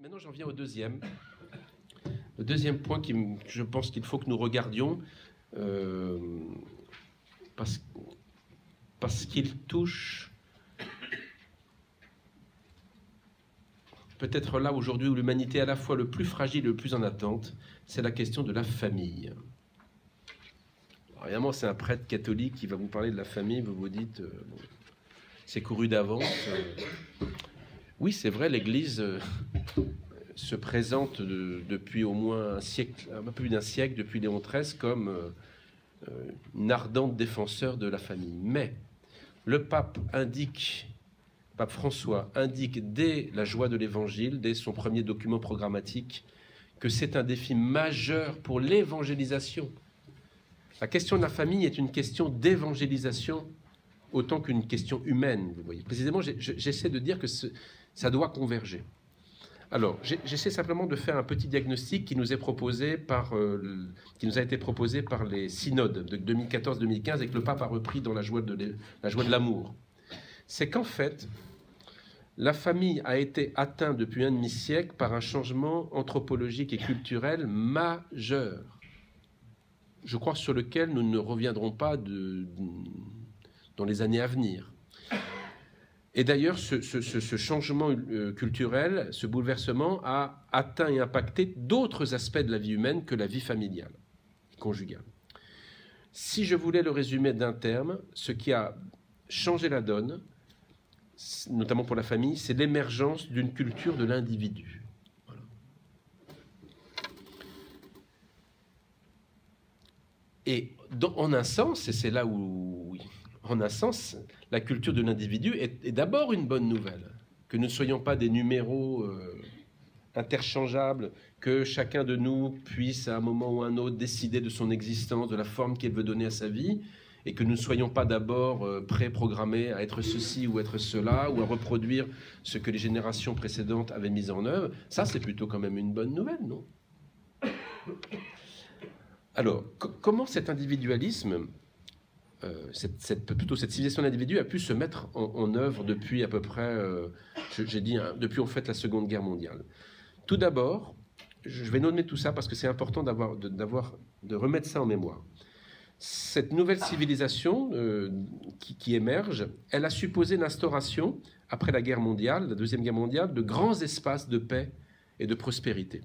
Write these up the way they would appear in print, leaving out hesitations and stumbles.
Maintenant, j'en viens au deuxième. Le deuxième point que je pense qu'il faut que nous regardions, parce qu'il touche peut-être là aujourd'hui où l'humanité est à la fois le plus fragile et le plus en attente, c'est la question de la famille. Alors, évidemment, c'est un prêtre catholique qui va vous parler de la famille, vous vous dites, bon, c'est couru d'avance. Oui, c'est vrai, l'Église se présente depuis au moins un siècle, un peu plus d'un siècle, depuis Léon XIII, comme une ardente défenseur de la famille. Mais le pape François indique dès la joie de l'Évangile, dès son premier document programmatique, que c'est un défi majeur pour l'évangélisation. La question de la famille est une question d'évangélisation autant qu'une question humaine, vous voyez. Précisément, j'essaie de dire que ça doit converger. Alors, j'essaie simplement de faire un petit diagnostic qui nous est proposé qui nous a été proposé par les synodes de 2014-2015 et que le pape a repris dans la joie de l'amour. C'est qu'en fait, la famille a été atteinte depuis un demi-siècle par un changement anthropologique et culturel majeur, je crois sur lequel nous ne reviendrons pas dans les années à venir. Et d'ailleurs, ce changement culturel, ce bouleversement a atteint et impacté d'autres aspects de la vie humaine que la vie familiale, conjugale. Si je voulais le résumer d'un terme, ce qui a changé la donne, notamment pour la famille, c'est l'émergence d'une culture de l'individu. Voilà. Et en un sens, et c'est là où... Oui, en un sens, la culture de l'individu est d'abord une bonne nouvelle. Que nous ne soyons pas des numéros interchangeables, que chacun de nous puisse à un moment ou à un autre décider de son existence, de la forme qu'il veut donner à sa vie, et que nous ne soyons pas d'abord préprogrammés à être ceci ou être cela, ou à reproduire ce que les générations précédentes avaient mis en œuvre. Ça, c'est plutôt quand même une bonne nouvelle, non? Alors, comment cet individualisme... plutôt cette civilisation de l'individu a pu se mettre en œuvre depuis à peu près, j'ai dit, depuis en fait la Seconde Guerre mondiale. Tout d'abord, je vais nommer tout ça parce que c'est important de remettre ça en mémoire. Cette nouvelle civilisation qui émerge, elle a supposé l'instauration, après la guerre mondiale, la Deuxième Guerre mondiale, de grands espaces de paix et de prospérité.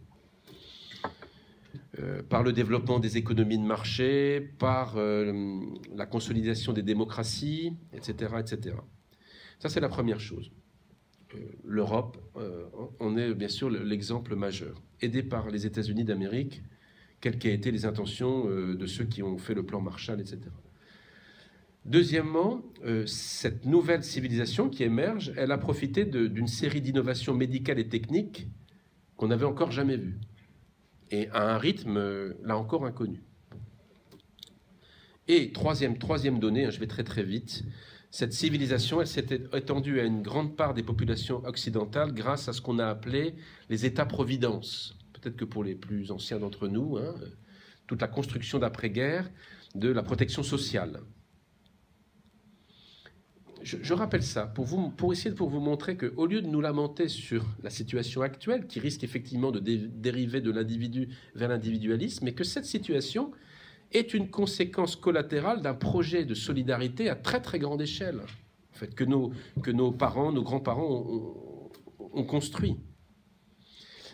Par le développement des économies de marché, par la consolidation des démocraties, etc. etc. Ça, c'est la première chose. L'Europe en est bien sûr l'exemple majeur, aidé par les États-Unis d'Amérique, quelles qu'aient été les intentions de ceux qui ont fait le plan Marshall, etc. Deuxièmement, cette nouvelle civilisation qui émerge, elle a profité d'une série d'innovations médicales et techniques qu'on n'avait encore jamais vues. Et à un rythme, là encore, inconnu. Et troisième donnée, je vais très très vite, cette civilisation, elle s'est étendue à une grande part des populations occidentales grâce à ce qu'on a appelé les États-providence. Peut-être que pour les plus anciens d'entre nous, toute la construction d'après-guerre de la protection sociale. Je rappelle ça pour essayer de vous montrer qu'au lieu de nous lamenter sur la situation actuelle, qui risque effectivement de dériver de l'individu vers l'individualisme, mais que cette situation est une conséquence collatérale d'un projet de solidarité à très très grande échelle, en fait, que nos parents, nos grands-parents ont construit.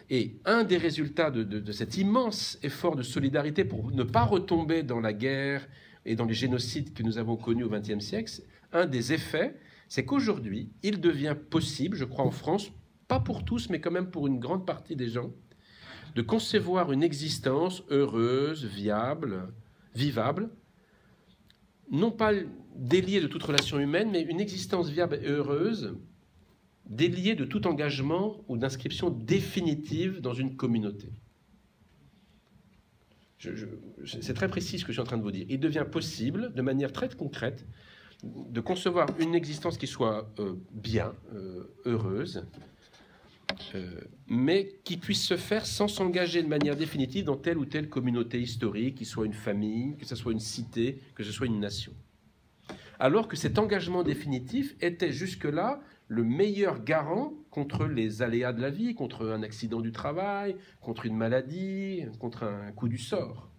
Et un des résultats de cet immense effort de solidarité pour ne pas retomber dans la guerre et dans les génocides que nous avons connus au XXe siècle, un des effets, c'est qu'aujourd'hui, il devient possible, je crois en France, pas pour tous, mais quand même pour une grande partie des gens, de concevoir une existence heureuse, viable, vivable, non pas déliée de toute relation humaine, mais une existence viable et heureuse, déliée de tout engagement ou d'inscription définitive dans une communauté. C'est très précis ce que je suis en train de vous dire. Il devient possible, de manière très concrète, de concevoir une existence qui soit bien, heureuse, mais qui puisse se faire sans s'engager de manière définitive dans telle ou telle communauté historique, qu'il soit une famille, que ce soit une cité, que ce soit une nation. Alors que cet engagement définitif était jusque-là le meilleur garant contre les aléas de la vie, contre un accident du travail, contre une maladie, contre un coup du sort.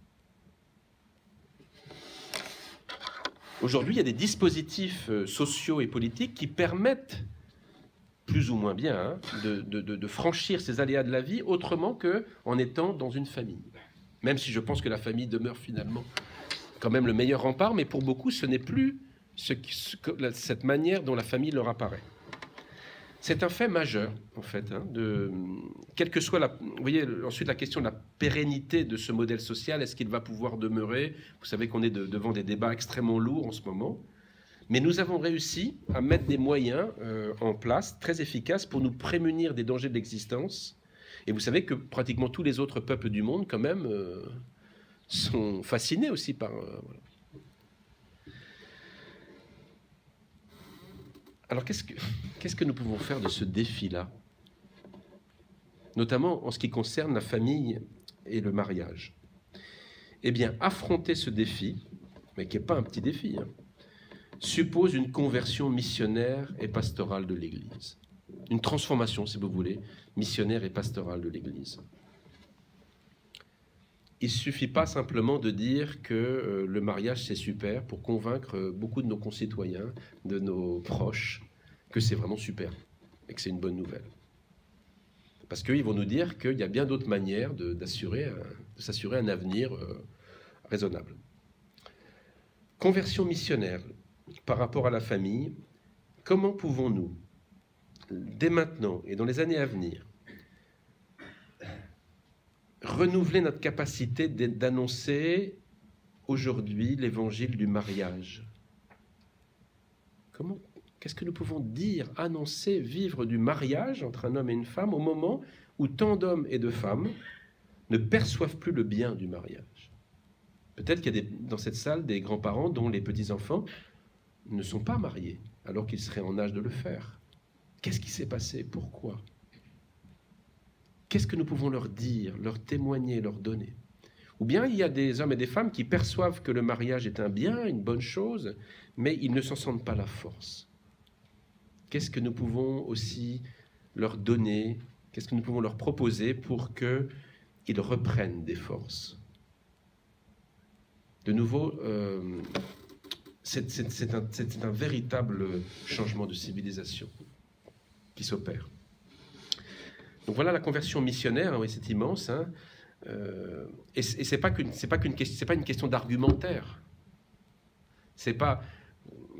Aujourd'hui, il y a des dispositifs sociaux et politiques qui permettent, plus ou moins bien, de franchir ces aléas de la vie autrement qu'en étant dans une famille. Même si je pense que la famille demeure finalement quand même le meilleur rempart, mais pour beaucoup, ce n'est plus cette manière dont la famille leur apparaît. C'est un fait majeur, en fait, quelle que soit vous voyez, ensuite la question de la pérennité de ce modèle social, est-ce qu'il va pouvoir demeurer? Vous savez qu'on est devant des débats extrêmement lourds en ce moment, mais nous avons réussi à mettre des moyens en place très efficaces pour nous prémunir des dangers de l'existence. Et vous savez que pratiquement tous les autres peuples du monde, quand même, sont fascinés aussi par... voilà. Alors, qu'est-ce que nous pouvons faire de ce défi-là, notamment en ce qui concerne la famille et le mariage? Eh bien, affronter ce défi, mais qui n'est pas un petit défi, suppose une conversion missionnaire et pastorale de l'Église. Une transformation, si vous voulez, missionnaire et pastorale de l'Église. Il ne suffit pas simplement de dire que le mariage, c'est super pour convaincre beaucoup de nos concitoyens, de nos proches, que c'est vraiment super et que c'est une bonne nouvelle. Parce qu'ils vont nous dire qu'il y a bien d'autres manières de s'assurer un avenir raisonnable. Conversion missionnaire par rapport à la famille, comment pouvons-nous, dès maintenant et dans les années à venir, renouveler notre capacité d'annoncer aujourd'hui l'évangile du mariage? Qu'est-ce que nous pouvons dire, annoncer, vivre du mariage entre un homme et une femme au moment où tant d'hommes et de femmes ne perçoivent plus le bien du mariage? Peut-être qu'il y a dans cette salle des grands-parents dont les petits-enfants ne sont pas mariés alors qu'ils seraient en âge de le faire. Qu'est-ce qui s'est passé? Pourquoi? Qu'est-ce que nous pouvons leur dire, leur témoigner, leur donner? Ou bien il y a des hommes et des femmes qui perçoivent que le mariage est un bien, une bonne chose, mais ils ne s'en sentent pas la force. Qu'est-ce que nous pouvons aussi leur donner? Qu'est-ce que nous pouvons leur proposer pour qu'ils reprennent des forces? De nouveau, c'est un véritable changement de civilisation qui s'opère. Donc voilà la conversion missionnaire, oui, c'est immense, et c'est pas une question d'argumentaire. C'est pas,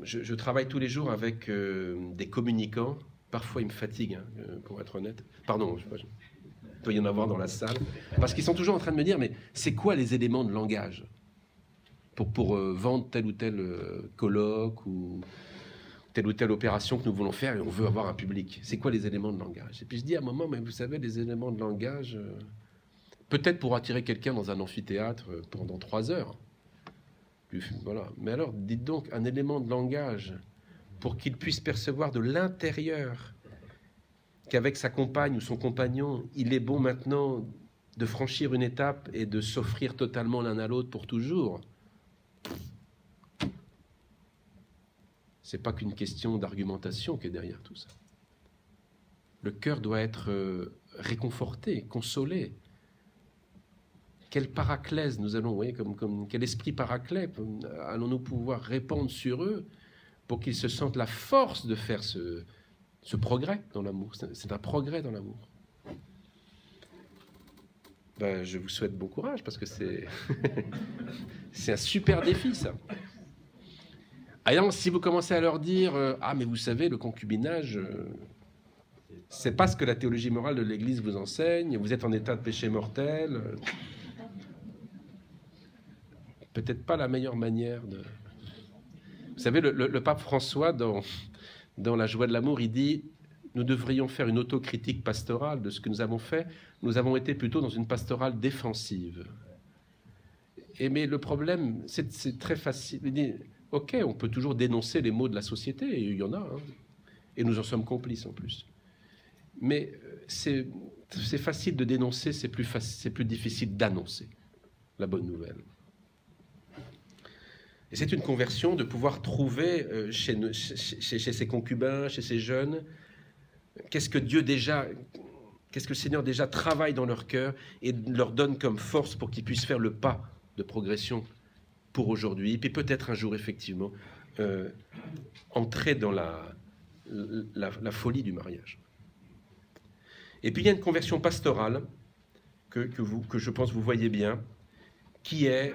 je travaille tous les jours avec des communicants. Parfois ils me fatiguent, pour être honnête. Pardon, il doit y en avoir dans la salle, parce qu'ils sont toujours en train de me dire, mais c'est quoi les éléments de langage pour vendre tel ou tel colloque ou telle opération que nous voulons faire et on veut avoir un public. C'est quoi les éléments de langage? Et puis je dis à un moment, mais vous savez, les éléments de langage, peut-être pour attirer quelqu'un dans un amphithéâtre pendant 3 heures. Voilà. Mais alors, dites donc, un élément de langage pour qu'il puisse percevoir de l'intérieur qu'avec sa compagne ou son compagnon, il est bon maintenant de franchir une étape et de s'offrir totalement l'un à l'autre pour toujours. C'est pas qu'une question d'argumentation qui est derrière tout ça. Le cœur doit être réconforté, consolé. Quel paraclèse nous allons, vous voyez, quel esprit paraclet allons-nous pouvoir répandre sur eux pour qu'ils se sentent la force de faire ce progrès dans l'amour. C'est un progrès dans l'amour. Ben, je vous souhaite bon courage parce que c'est c'est un super défi, ça. Alors, si vous commencez à leur dire ah, mais vous savez, le concubinage, c'est pas ce que la théologie morale de l'Église vous enseigne, vous êtes en état de péché mortel, peut-être pas la meilleure manière de... Vous savez, le pape François, dans La joie de l'amour, il dit nous devrions faire une autocritique pastorale de ce que nous avons fait. Nous avons été plutôt dans une pastorale défensive. Mais le problème, c'est très facile. Il dit, ok, on peut toujours dénoncer les maux de la société, et il y en a, et nous en sommes complices en plus. Mais c'est facile de dénoncer, c'est plus difficile d'annoncer la bonne nouvelle. Et Et c'est une conversion de pouvoir trouver chez ses concubins, chez ses jeunes, qu'est-ce que le Seigneur déjà travaille dans leur cœur et leur donne comme force pour qu'ils puissent faire le pas de progression pour aujourd'hui, et puis peut-être un jour, effectivement, entrer dans la folie du mariage. Et puis il y a une conversion pastorale que je pense vous voyez bien, qui est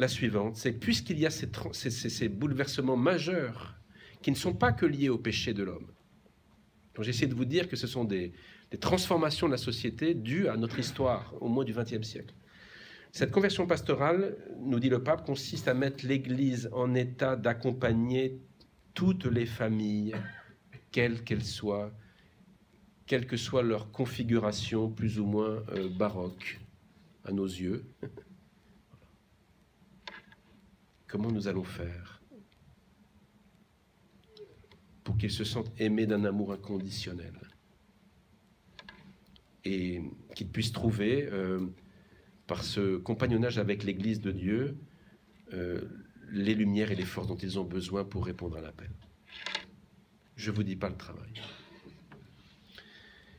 la suivante, c'est que puisqu'il y a ces bouleversements majeurs qui ne sont pas que liés au péché de l'homme, donc j'essaie de vous dire que ce sont des transformations de la société dues à notre histoire au moins du XXe siècle. Cette conversion pastorale, nous dit le pape, consiste à mettre l'Église en état d'accompagner toutes les familles, quelles qu'elles soient, quelle que soit leur configuration plus ou moins baroque à nos yeux. Comment nous allons faire pour qu'ils se sentent aimés d'un amour inconditionnel et qu'ils puissent trouver, par ce compagnonnage avec l'Église de Dieu, les lumières et les forces dont ils ont besoin pour répondre à l'appel. Je ne vous dis pas le travail.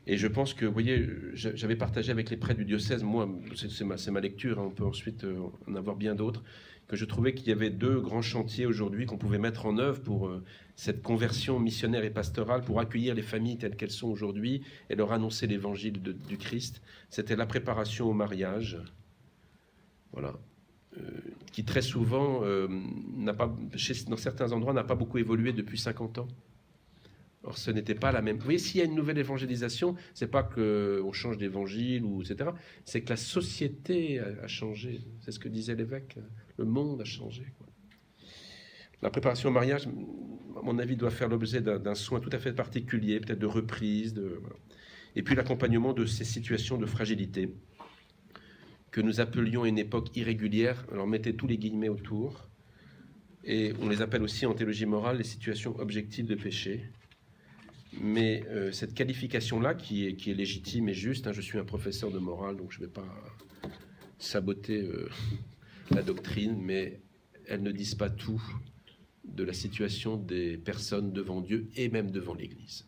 Et je pense que, vous voyez, j'avais partagé avec les prêtres du diocèse, moi, c'est ma lecture, hein, on peut ensuite en avoir bien d'autres, que je trouvais qu'il y avait deux grands chantiers aujourd'hui qu'on pouvait mettre en œuvre pour cette conversion missionnaire et pastorale, pour accueillir les familles telles qu'elles sont aujourd'hui et leur annoncer l'évangile du Christ. C'était la préparation au mariage, voilà, qui très souvent, dans certains endroits, n'a pas beaucoup évolué depuis 50 ans. Or, ce n'était pas la même. Vous voyez, s'il y a une nouvelle évangélisation, c'est pas qu'on change d'évangile, etc. C'est que la société a changé. C'est ce que disait l'évêque. Le monde a changé, quoi. La préparation au mariage, à mon avis, doit faire l'objet d'un soin tout à fait particulier, peut-être de reprise. Voilà. Et puis l'accompagnement de ces situations de fragilité que nous appelions à une époque irrégulière. Alors, mettez tous les guillemets autour. Et on les appelle aussi en théologie morale les situations objectives de péché. Mais cette qualification-là, qui est légitime et juste, hein, je suis un professeur de morale, donc je ne vais pas saboter la doctrine, mais elles ne disent pas tout de la situation des personnes devant Dieu et même devant l'Église.